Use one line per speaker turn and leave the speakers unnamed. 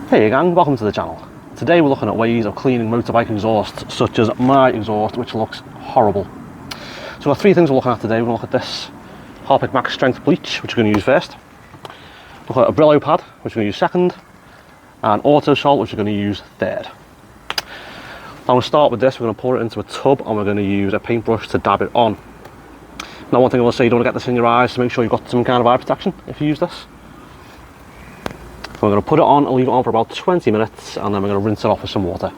Hey gang, welcome to the channel. Today we're looking at ways of cleaning motorbike exhaust, such as my exhaust, which looks horrible. So we've got three things we're looking at today. We're going to look at this Harpic Max Strength Bleach, which we're going to use first. We've got a Brillo pad, which we're going to use second, and autosol, which we're going to use third. Now we'll start with this. We're going to pour it into a tub and we're going to use a paintbrush to dab it on. Now one thing I will say, you don't want to get this in your eyes, so make sure you've got some kind of eye protection if you use this. We're going to put it on and leave it on for about 20 minutes, and then we're going to rinse it off with some water.